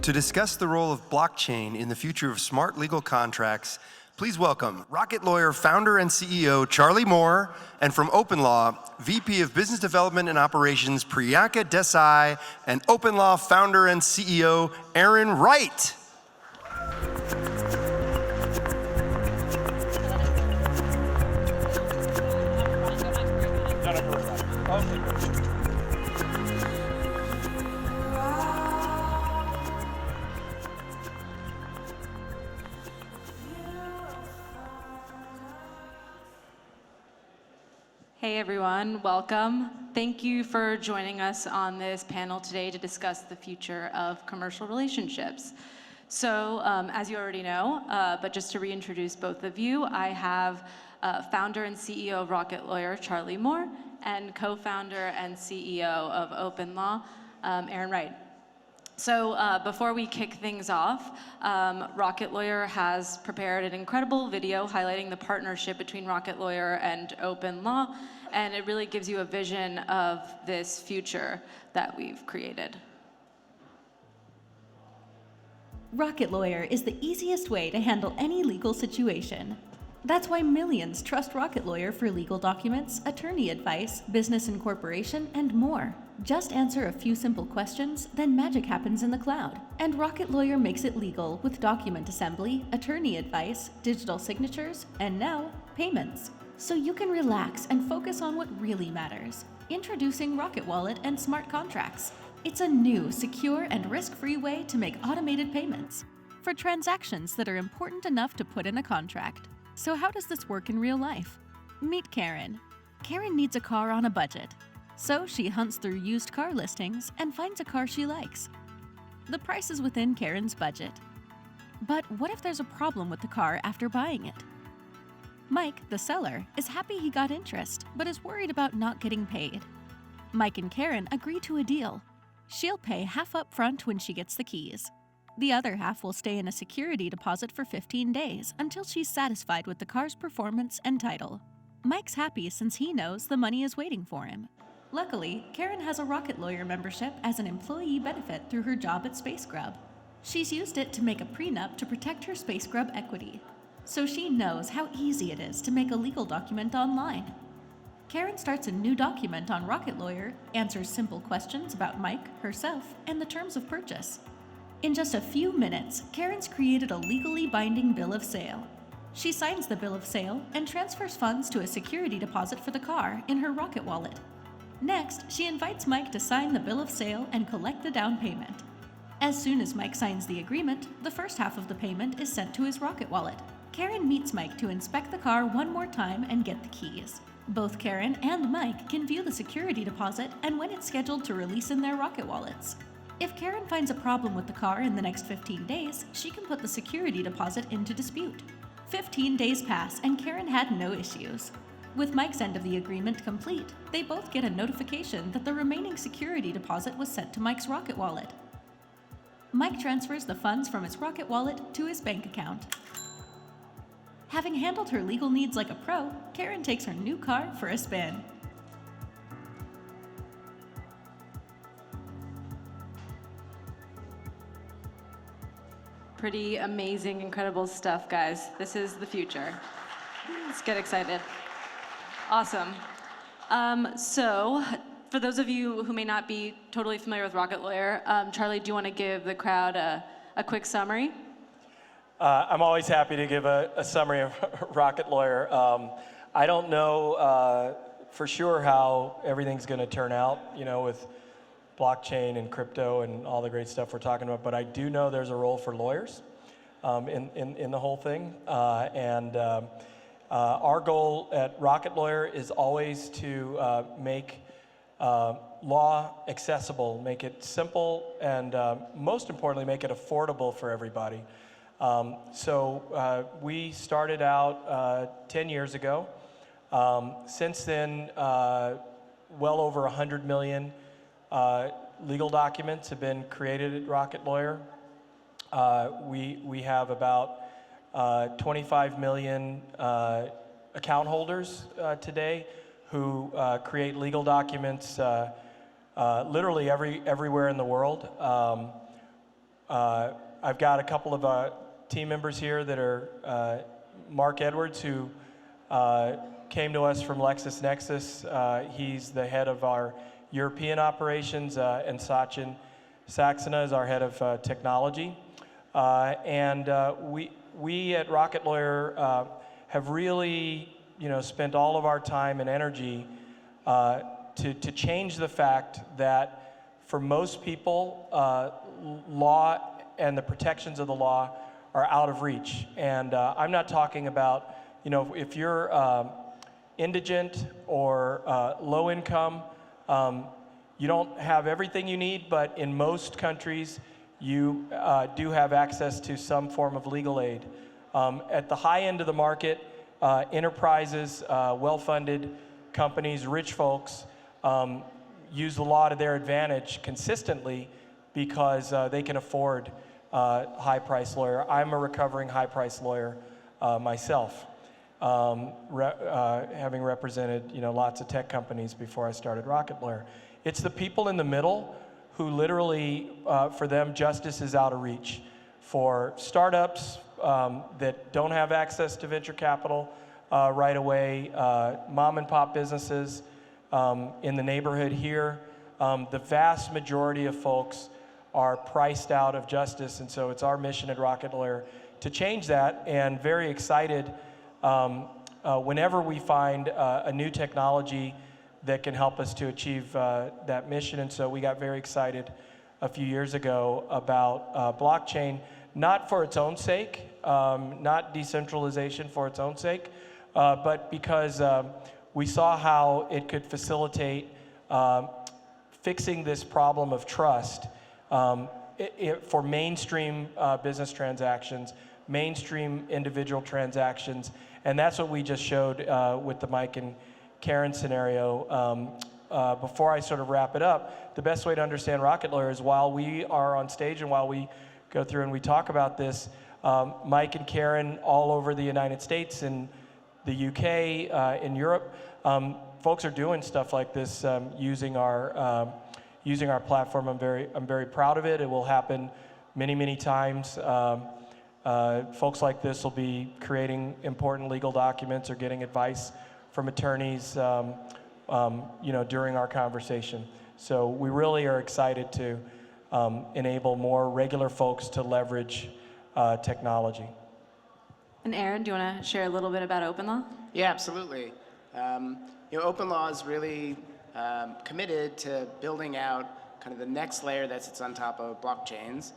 To discuss the role of blockchain in the future of smart legal contracts, please welcome Rocket Lawyer founder and CEO Charley Moore, and from OpenLaw, VP of Business Development and Operations Priyanka Desai, and OpenLaw founder and CEO Aaron Wright. Hey everyone, welcome. Thank you for joining us on this panel today to discuss the future of commercial relationships. So, as you already know, but just to reintroduce both of you, I have founder and CEO of Rocket Lawyer, Charley Moore, and co-founder and CEO of OpenLaw, Aaron Wright. So before we kick things off, Rocket Lawyer has prepared an incredible video highlighting the partnership between Rocket Lawyer and OpenLaw, and it really gives you a vision of this future that we've created. Rocket Lawyer is the easiest way to handle any legal situation. That's why millions trust Rocket Lawyer for legal documents, attorney advice, business incorporation, and more. Just answer a few simple questions, then magic happens in the cloud. And Rocket Lawyer makes it legal with document assembly, attorney advice, digital signatures, and now, payments. So you can relax and focus on what really matters. Introducing Rocket Wallet and smart contracts. It's a new, secure, and risk-free way to make automated payments for transactions that are important enough to put in a contract. So how does this work in real life? Meet Karen. Karen needs a car on a budget. So she hunts through used car listings and finds a car she likes. The price is within Karen's budget. But what if there's a problem with the car after buying it? Mike, the seller, is happy he got interest, but is worried about not getting paid. Mike and Karen agree to a deal. She'll pay half up front when she gets the keys. The other half will stay in a security deposit for 15 days until she's satisfied with the car's performance and title. Mike's happy since he knows the money is waiting for him. Luckily, Karen has a Rocket Lawyer membership as an employee benefit through her job at Space Grub. She's used it to make a prenup to protect her Space Grub equity. So she knows how easy it is to make a legal document online. Karen starts a new document on Rocket Lawyer, answers simple questions about Mike, herself, and the terms of purchase. In just a few minutes, Karen's created a legally binding bill of sale. She signs the bill of sale and transfers funds to a security deposit for the car in her Rocket Wallet. Next, she invites Mike to sign the bill of sale and collect the down payment. As soon as Mike signs the agreement, the first half of the payment is sent to his Rocket Wallet. Karen meets Mike to inspect the car one more time and get the keys. Both Karen and Mike can view the security deposit and when it's scheduled to release in their Rocket Wallets. If Karen finds a problem with the car in the next 15 days, she can put the security deposit into dispute. 15 days pass and Karen had no issues. With Mike's end of the agreement complete, they both get a notification that the remaining security deposit was sent to Mike's Rocket Wallet. Mike transfers the funds from his Rocket Wallet to his bank account. Having handled her legal needs like a pro, Karen takes her new car for a spin. Pretty amazing, incredible stuff, guys. This is the future. Let's get excited. Awesome. So, for those of you who may not be totally familiar with Rocket Lawyer, Charley, do you want to give the crowd a quick summary? I'm always happy to give a summary of Rocket Lawyer. I don't know for sure how everything's going to turn out, with blockchain and crypto and all the great stuff we're talking about, but I do know there's a role for lawyers in the whole thing. Our goal at Rocket Lawyer is always to make law accessible, make it simple, and most importantly, make it affordable for everybody. So we started out 10 years ago. Since then, well over 100 million legal documents have been created at Rocket Lawyer. We have about 25 million account holders today who create legal documents literally everywhere in the world. I've got a couple of team members here that are Mark Edwards, who came to us from LexisNexis. He's the head of our European operations, and Sachin Saxena is our head of technology. We at Rocket Lawyer have really, spent all of our time and energy to change the fact that for most people, law and the protections of the law are out of reach. And I'm not talking about, if you're indigent or low income, you don't have everything you need, but in most countries, you do have access to some form of legal aid. At the high end of the market, enterprises, well-funded companies, rich folks use the law to their advantage consistently because they can afford high-priced lawyer. I'm a recovering high-priced lawyer myself, having represented lots of tech companies before I started Rocket Lawyer. It's the people in the middle who literally, for them, justice is out of reach. For startups that don't have access to venture capital right away, mom and pop businesses in the neighborhood here, the vast majority of folks are priced out of justice, and so it's our mission at Rocket Lawyer to change that, and very excited whenever we find a new technology that can help us to achieve that mission. And so we got very excited a few years ago about blockchain, not for its own sake, not decentralization for its own sake, but because we saw how it could facilitate fixing this problem of trust for mainstream business transactions, mainstream individual transactions, and that's what we just showed with the Mike and Karen scenario. Before I sort of wrap it up, the best way to understand Rocket Lawyer is while we are on stage and while we go through and we talk about this, Mike and Karen all over the United States and the UK, in Europe, folks are doing stuff like this using our platform. I'm very proud of it. It will happen many, many times. Folks like this will be creating important legal documents or getting advice from attorneys, during our conversation. So we really are excited to enable more regular folks to leverage technology. And Aaron, do you want to share a little bit about OpenLaw? Yeah, absolutely. OpenLaw is really committed to building out kind of the next layer that sits on top of blockchains.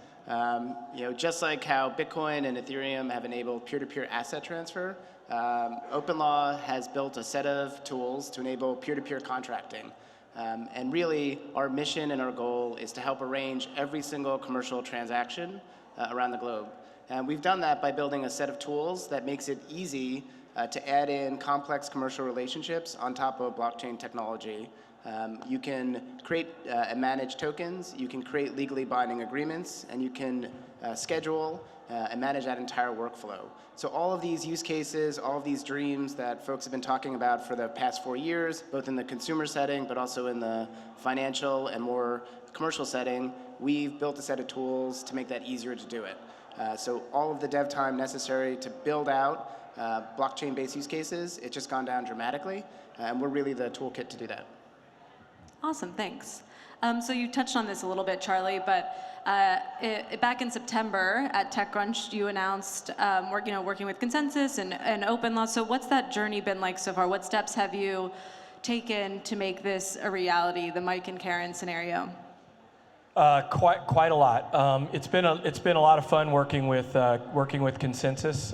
Just like how Bitcoin and Ethereum have enabled peer-to-peer asset transfer, OpenLaw has built a set of tools to enable peer-to-peer contracting. And really, our mission and our goal is to help arrange every single commercial transaction around the globe. And we've done that by building a set of tools that makes it easy to add in complex commercial relationships on top of blockchain technology. You can create and manage tokens, you can create legally binding agreements, and you can schedule and manage that entire workflow. So all of these use cases, all of these dreams that folks have been talking about for the past 4 years, both in the consumer setting, but also in the financial and more commercial setting, we've built a set of tools to make that easier to do it. So all of the dev time necessary to build out blockchain-based use cases, it's just gone down dramatically, and we're really the toolkit to do that. Awesome, thanks. So you touched on this a little bit, Charlie, but back in September at TechCrunch, you announced working with Consensus and OpenLaw. So what's that journey been like so far? What steps have you taken to make this a reality, the Mike and Karen scenario? Quite a lot. It's been a lot of fun working with Consensus.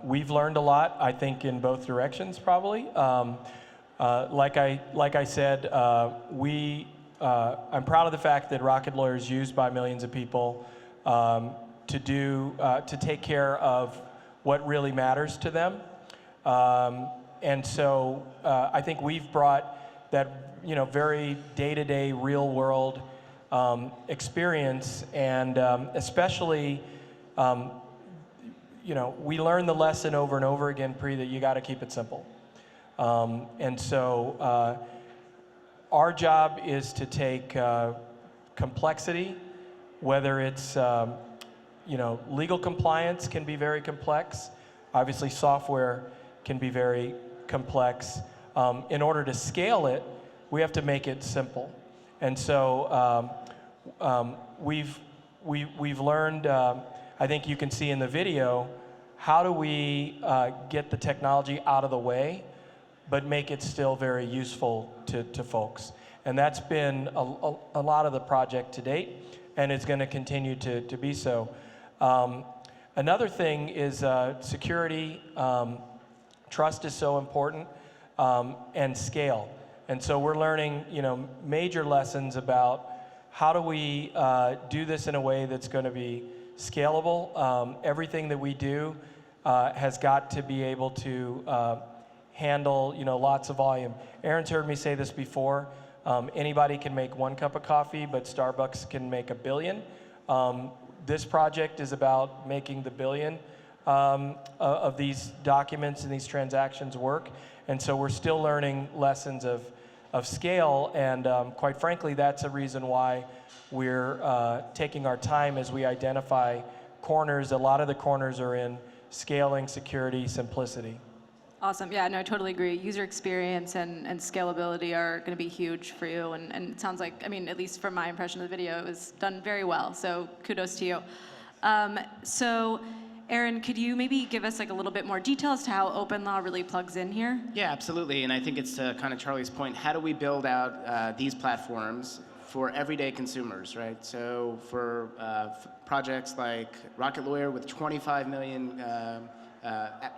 We've learned a lot, I think, in both directions, probably. Like I said, I'm proud of the fact that Rocket Lawyer is used by millions of people to take care of what really matters to them. And so I think we've brought that very day-to-day, real-world experience, and especially we learn the lesson over and over again, Pri, that you got to keep it simple. And so our job is to take complexity, whether it's legal compliance can be very complex. Obviously, software can be very complex. In order to scale it, we have to make it simple. And so we've learned, I think you can see in the video, how do we get the technology out of the way, but make it still very useful to folks. And that's been a lot of the project to date, and it's going to continue to be so. Another thing is security. Trust is so important, and scale. And so we're learning, major lessons about how do we do this in a way that's going to be scalable. Everything that we do has got to be able to handle, lots of volume. Aaron's heard me say this before. Anybody can make 1 cup of coffee, but Starbucks can make 1 billion. This project is about making the billion of these documents and these transactions work. And so we're still learning lessons of scale, and quite frankly, that's a reason why we're taking our time as we identify corners. A lot of the corners are in scaling, security, simplicity. Awesome. Yeah, no, I totally agree. User experience and scalability are going to be huge for you. And it sounds like, at least from my impression of the video, it was done very well. So kudos to you. So Aaron, could you maybe give us a little bit more detail as to how OpenLaw really plugs in here? Yeah, absolutely. And I think it's to kind of Charlie's point, how do we build out these platforms for everyday consumers, right? So for projects like Rocket Lawyer with 25 million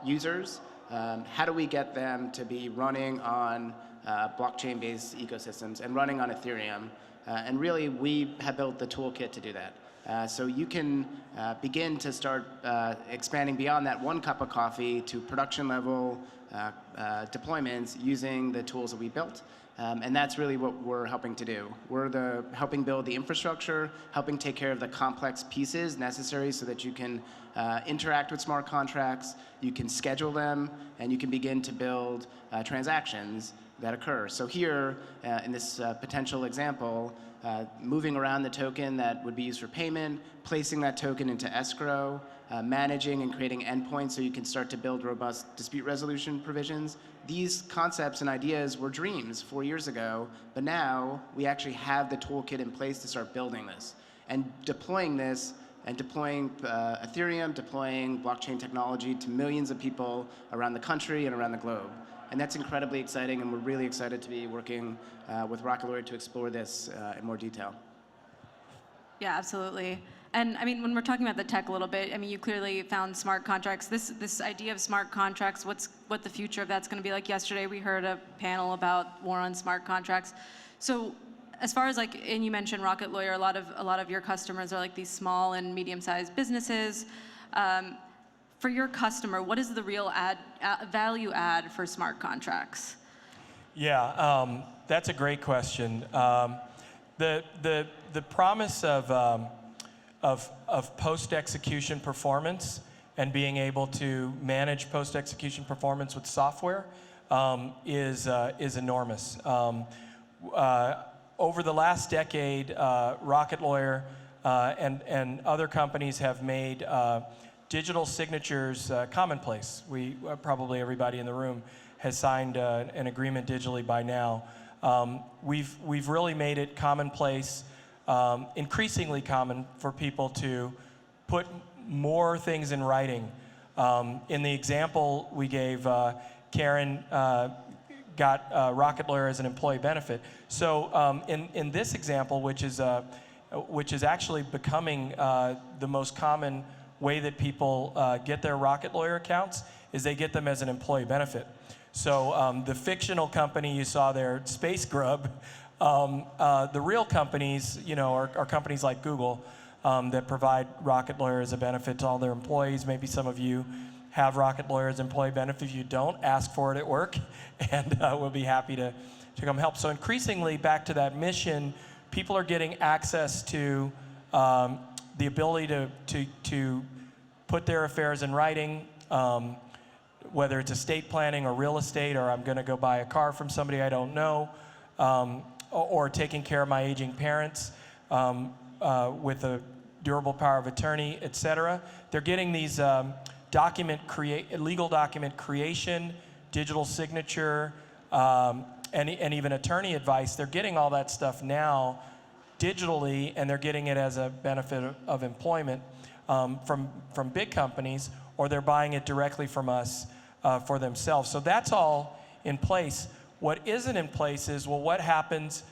users, how do we get them to be running on blockchain-based ecosystems and running on Ethereum? And really, we have built the toolkit to do that. So you can begin to start expanding beyond that 1 cup of coffee to production level deployments using the tools that we built. And that's really what we're helping to do. We're helping build the infrastructure, helping take care of the complex pieces necessary so that you can interact with smart contracts, you can schedule them, and you can begin to build transactions that occur. So here, in this potential example, moving around the token that would be used for payment, placing that token into escrow, managing and creating endpoints so you can start to build robust dispute resolution provisions. These concepts and ideas were dreams 4 years ago, but now we actually have the toolkit in place to start building this. And deploying this, and deploying Ethereum, deploying blockchain technology to millions of people around the country and around the globe. And that's incredibly exciting, and we're really excited to be working with Rocket Lawyer to explore this in more detail. Yeah, absolutely. And when we're talking about the tech a little bit, you clearly found smart contracts. This idea of smart contracts, what the future of that's going to be like. Yesterday we heard a panel about war on smart contracts. So as far as and you mentioned Rocket Lawyer, a lot of your customers are these small and medium-sized businesses. For your customer, what is the real value add for smart contracts? Yeah, that's a great question. The promise of post-execution performance and being able to manage post-execution performance with software is enormous. Over the last decade, Rocket Lawyer and other companies have made digital signatures commonplace. Probably everybody in the room has signed an agreement digitally by now. We've really made it commonplace, increasingly common for people to put more things in writing. In the example we gave, Karen got Rocket Lawyer as an employee benefit. So in this example, which is actually becoming the most common way that people get their Rocket Lawyer accounts, is they get them as an employee benefit. So the fictional company you saw there, Space Grub, the real companies, are companies like Google that provide Rocket Lawyer as a benefit to all their employees. Maybe some of you have Rocket Lawyer as employee benefit. If you don't, ask for it at work, and we'll be happy to come help. So increasingly, back to that mission, people are getting access to the ability to put their affairs in writing, whether it's estate planning or real estate, or I'm going to go buy a car from somebody I don't know, or taking care of my aging parents, doing durable power of attorney, et cetera. They're getting these legal document creation, digital signature, and even attorney advice. They're getting all that stuff now digitally, and they're getting it as a benefit of employment from big companies, or they're buying it directly from us for themselves. So that's all in place. What isn't in place is, well, what happens,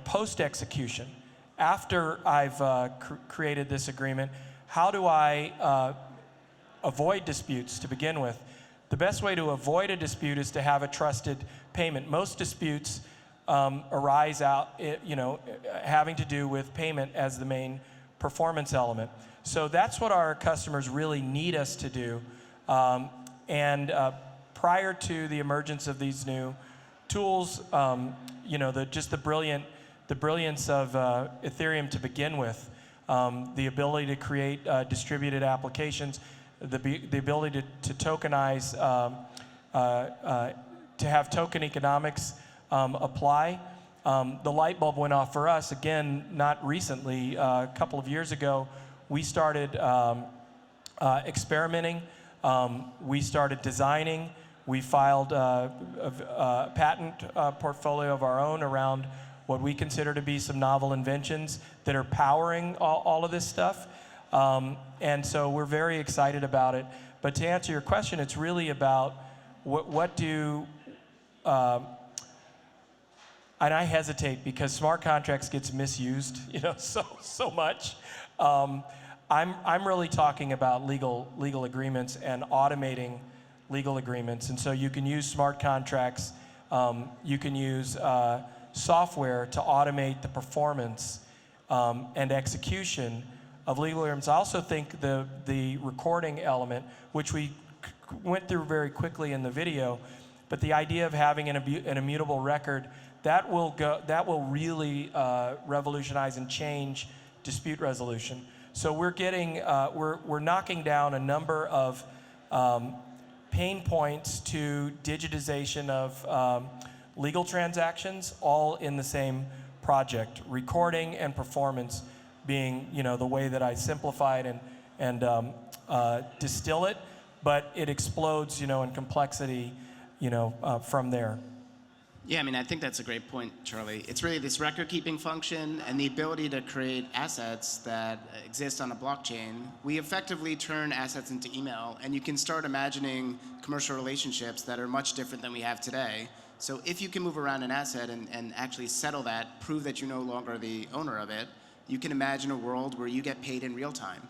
post-execution? After I've created this agreement, how do I avoid disputes to begin with? The best way to avoid a dispute is to have a trusted payment. Most disputes arise out, having to do with payment as the main performance element. So that's what our customers really need us to do. Prior to the emergence of these new tools, the brilliance of Ethereum to begin with, the ability to create distributed applications, the ability to tokenize, to have token economics apply. The light bulb went off for us, again, not recently. A couple of years ago, we started experimenting. We started designing. We filed a patent portfolio of our own around what we consider to be some novel inventions that are powering all of this stuff. And so we're very excited about it. But to answer your question, it's really about what do, and I hesitate because smart contracts gets misused, so much. I'm really talking about legal agreements and automating legal agreements. And so you can use smart contracts, you can use software to automate the performance and execution of legal agreements. I also think the recording element, which we went through very quickly in the video, but the idea of having an immutable record, that will really revolutionize and change dispute resolution. So we're knocking down a number of pain points to digitization of legal transactions, all in the same project. Recording and performance being, the way that I simplify it and distill it, but it explodes, in complexity, from there. Yeah, I think that's a great point, Charlie. It's really this record-keeping function and the ability to create assets that exist on a blockchain. We effectively turn assets into email, and you can start imagining commercial relationships that are much different than we have today. So if you can move around an asset and actually settle that, prove that you're no longer the owner of it, you can imagine a world where you get paid in real time.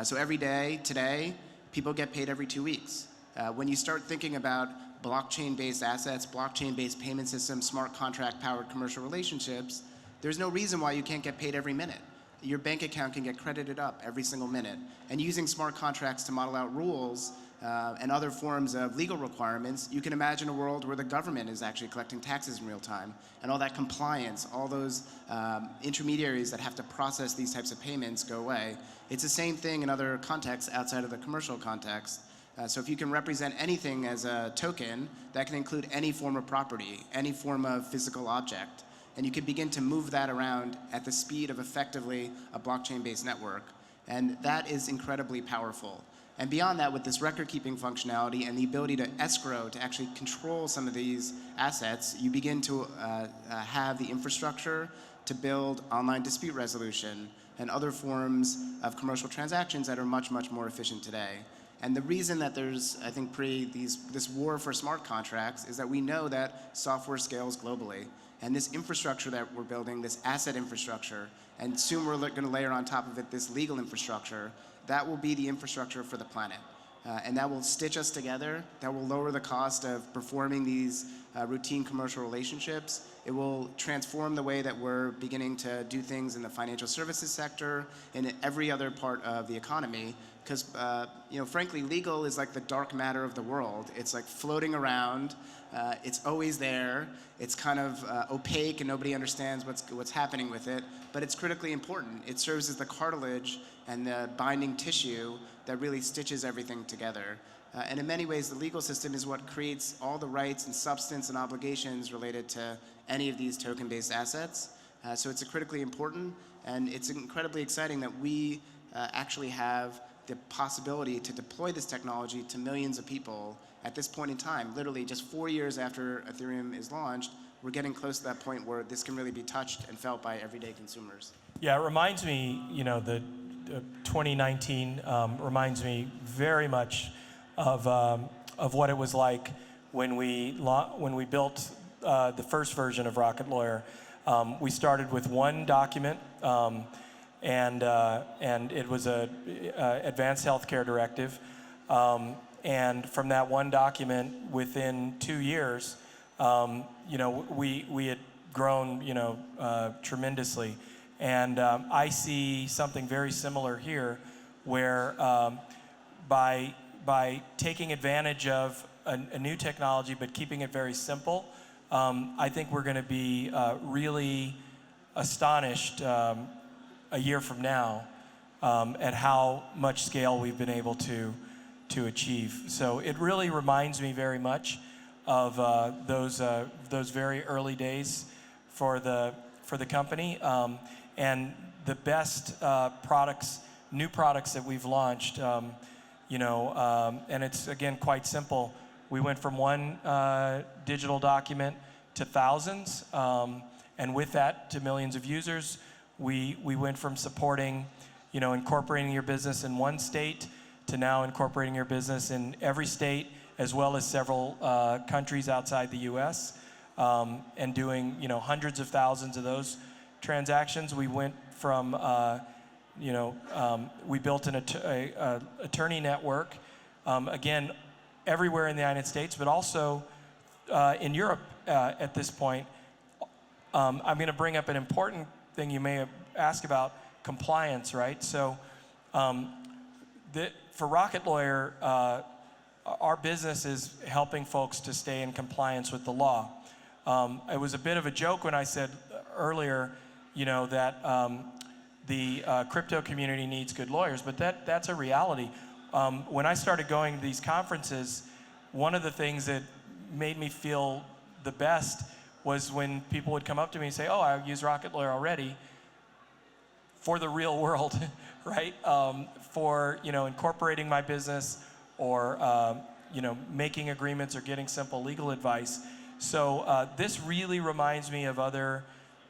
So every day, today, people get paid every 2 weeks. When you start thinking about blockchain-based assets, blockchain-based payment systems, smart contract-powered commercial relationships, there's no reason why you can't get paid every minute. Your bank account can get credited up every single minute. And using smart contracts to model out rules and other forms of legal requirements, you can imagine a world where the government is actually collecting taxes in real time, and all that compliance, all those intermediaries that have to process these types of payments go away. It's the same thing in other contexts outside of the commercial context. So if you can represent anything as a token, that can include any form of property, any form of physical object, and you can begin to move that around at the speed of effectively a blockchain-based network. And that is incredibly powerful. And beyond that, with this record-keeping functionality and the ability to escrow, to actually control some of these assets, you begin to have the infrastructure to build online dispute resolution and other forms of commercial transactions that are much, much more efficient today. And the reason that there's, I think, this war for smart contracts is that we know that software scales globally. And this infrastructure that we're building, this asset infrastructure, and soon we're going to layer on top of it this legal infrastructure, that will be the infrastructure for the planet. And that will stitch us together. That will lower the cost of performing these routine commercial relationships. It will transform the way that we're beginning to do things in the financial services sector and in every other part of the economy. Because, frankly, legal is like the dark matter of the world. It's like floating around. It's always there. It's kind of opaque, and nobody understands what's happening with it. But it's critically important. It serves as the cartilage and the binding tissue that really stitches everything together. And in many ways, the legal system is what creates all the rights and substance and obligations related to any of these token-based assets. So it's critically important, and it's incredibly exciting that we actually have the possibility to deploy this technology to millions of people at this point in time. Literally just 4 years after Ethereum is launched, we're getting close to that point where this can really be touched and felt by everyday consumers. Yeah, it reminds me, the 2019 reminds me very much of what it was like when we built the first version of Rocket Lawyer. We started with one document, and it was a advanced healthcare directive. And from that one document, within 2 years, we had grown, tremendously. And I see something very similar here, where by taking advantage of a new technology but keeping it very simple, I think we're going to be really astonished a year from now at how much scale we've been able to achieve. So it really reminds me very much of those very early days for the company, and the best new products that we've launched. And it's again quite simple. We went from one digital document to thousands, and with that to millions of users. We went from supporting, incorporating your business in one state to now incorporating your business in every state, as well as several countries outside the U.S., and doing, hundreds of thousands of those transactions. We went from, we built an attorney network, again, everywhere in the United States, but also in Europe at this point. I'm going to bring up an important thing you may have asked about, compliance, right? So for Rocket Lawyer, our business is helping folks to stay in compliance with the law. It was a bit of a joke when I said earlier, that the crypto community needs good lawyers, but that's a reality. When I started going to these conferences, one of the things that made me feel the best was when people would come up to me and say, "Oh, I use Rocket Lawyer already for the real world," right? For incorporating my business, or making agreements or getting simple legal advice. So this really reminds me of other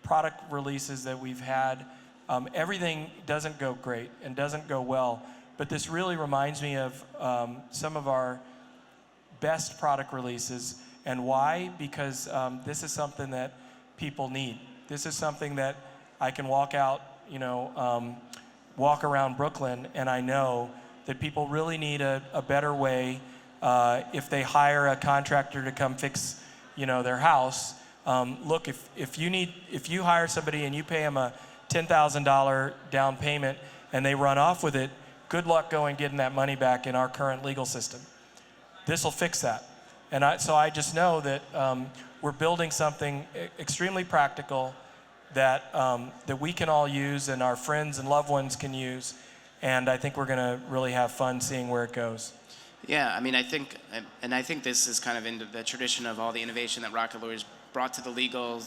product releases that we've had. Everything doesn't go great and doesn't go well, but this really reminds me of some of our best product releases. And why? Because this is something that people need. This is something that I can walk out, walk around Brooklyn, and I know that people really need a better way if they hire a contractor to come fix, their house. Look, if you hire somebody and you pay them a $10,000 down payment and they run off with it, good luck going getting that money back in our current legal system. This will fix that. And so I just know that we're building something extremely practical that we can all use and our friends and loved ones can use. And I think we're going to really have fun seeing where it goes. Yeah, I think this is kind of in the tradition of all the innovation that Rocket Lawyers brought to the legal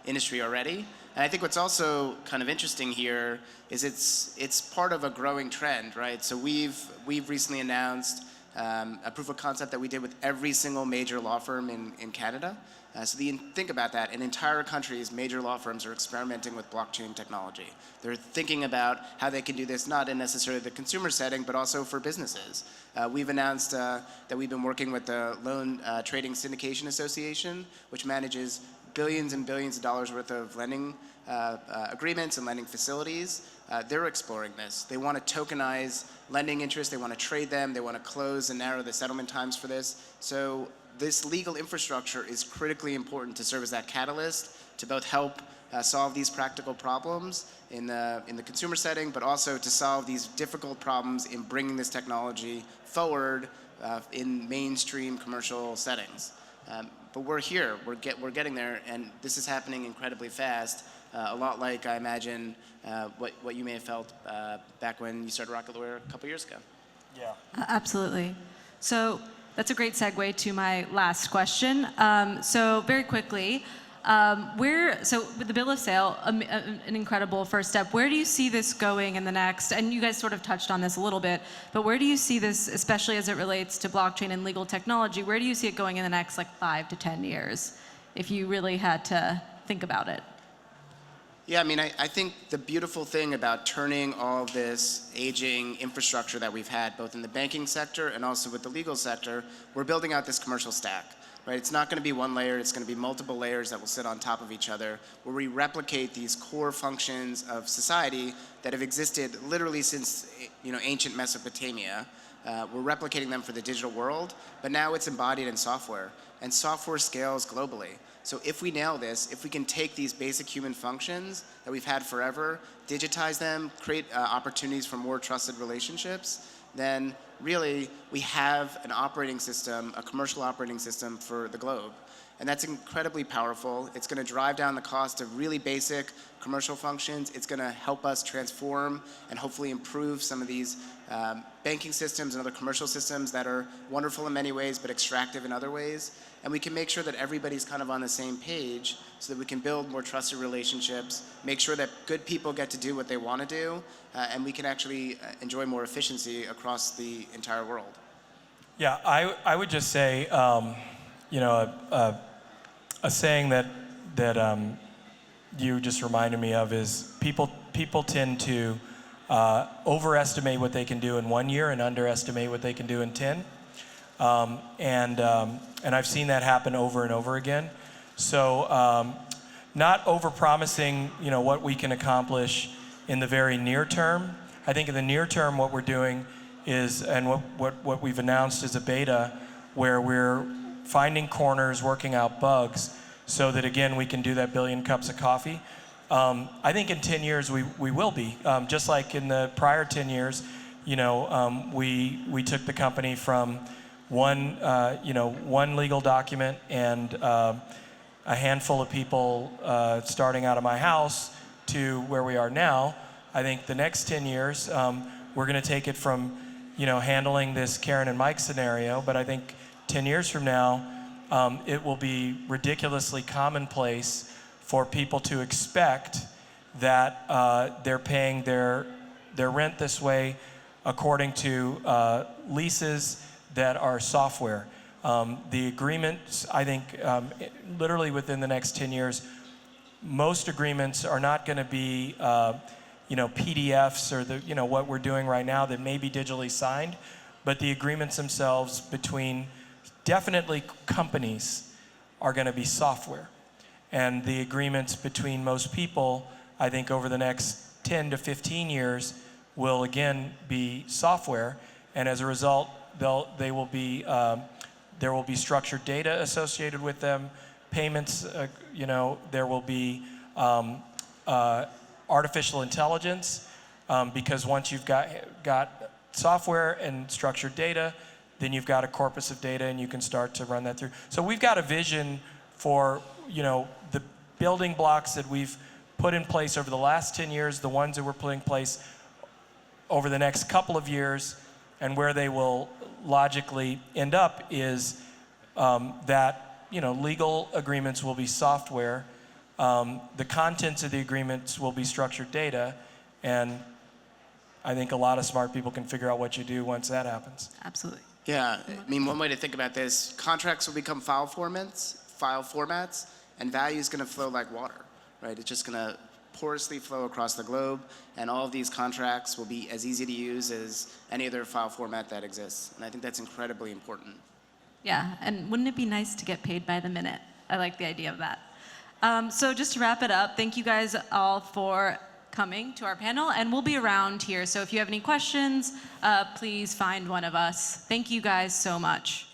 industry already. And I think what's also kind of interesting here is it's part of a growing trend, right? So we've recently announced a proof of concept that we did with every single major law firm in Canada. So think about that. In entire countries, major law firms are experimenting with blockchain technology. They're thinking about how they can do this, not in necessarily the consumer setting, but also for businesses. We've announced that we've been working with the Loan Trading Syndication Association, which manages billions and billions of dollars worth of lending agreements and lending facilities. They're exploring this. They want to tokenize lending interest. They want to trade them. They want to close and narrow the settlement times for this. So this legal infrastructure is critically important to serve as that catalyst to both help solve these practical problems in the consumer setting, but also to solve these difficult problems in bringing this technology forward in mainstream commercial settings. But we're here. We're getting there, and this is happening incredibly fast. A lot like, I imagine, what you may have felt back when you started Rocket Lawyer a couple years ago. Yeah. Absolutely. So that's a great segue to my last question. So very quickly, So with the bill of sale, an incredible first step. Where do you see this going in the next, and you guys sort of touched on this a little bit, but where do you see this, especially as it relates to blockchain and legal technology, where do you see it going in the next like 5 to 10 years, if you really had to think about it? Yeah, I mean, I think the beautiful thing about turning all of this aging infrastructure that we've had, both in the banking sector and also with the legal sector, we're building out this commercial stack, right? It's not going to be one layer, it's going to be multiple layers that will sit on top of each other, where we replicate these core functions of society that have existed literally since, ancient Mesopotamia. We're replicating them for the digital world, but now it's embodied in software, and software scales globally. So if we nail this, if we can take these basic human functions that we've had forever, digitize them, create opportunities for more trusted relationships, then really we have an operating system, a commercial operating system for the globe. And that's incredibly powerful. It's going to drive down the cost of really basic commercial functions. It's going to help us transform and hopefully improve some of these banking systems and other commercial systems that are wonderful in many ways but extractive in other ways. And we can make sure that everybody's kind of on the same page so that we can build more trusted relationships, make sure that good people get to do what they want to do, and we can actually enjoy more efficiency across the entire world. Yeah, I would just say, a saying that you just reminded me of is people tend to overestimate what they can do in 1 year and underestimate what they can do in 10. And I've seen that happen over and over again. So not overpromising, what we can accomplish in the very near term. I think in the near term, what we're doing is, and what we've announced is a beta where we're finding corners, working out bugs, so that again we can do that billion cups of coffee. I think in 10 years we will be, just like in the prior 10 years, we took the company from one legal document and a handful of people starting out of my house to where we are now. I think the next 10 years we're going to take it from handling this Karen and Mike scenario, but I think 10 years from now, it will be ridiculously commonplace for people to expect that they're paying their rent this way according to leases that are software. The agreements, I think, literally within the next 10 years, most agreements are not going to be PDFs or what we're doing right now that may be digitally signed, but the agreements themselves between definitely companies are going to be software. And the agreements between most people, I think over the next 10 to 15 years, will again be software. And as a result, there will be structured data associated with them, payments, there will be artificial intelligence, because once you've got software and structured data, then you've got a corpus of data and you can start to run that through. So we've got a vision for, the building blocks that we've put in place over the last 10 years, the ones that we're putting in place over the next couple of years, and where they will logically end up is that, legal agreements will be software, the contents of the agreements will be structured data, and I think a lot of smart people can figure out what you do once that happens. Absolutely. Yeah, I mean, one way to think about this, contracts will become file formats, and value is going to flow like water, right? It's just going to porously flow across the globe, and all of these contracts will be as easy to use as any other file format that exists. And I think that's incredibly important. Yeah, and wouldn't it be nice to get paid by the minute? I like the idea of that. So just to wrap it up, thank you guys all for coming to our panel, and we'll be around here. So if you have any questions, please find one of us. Thank you guys so much.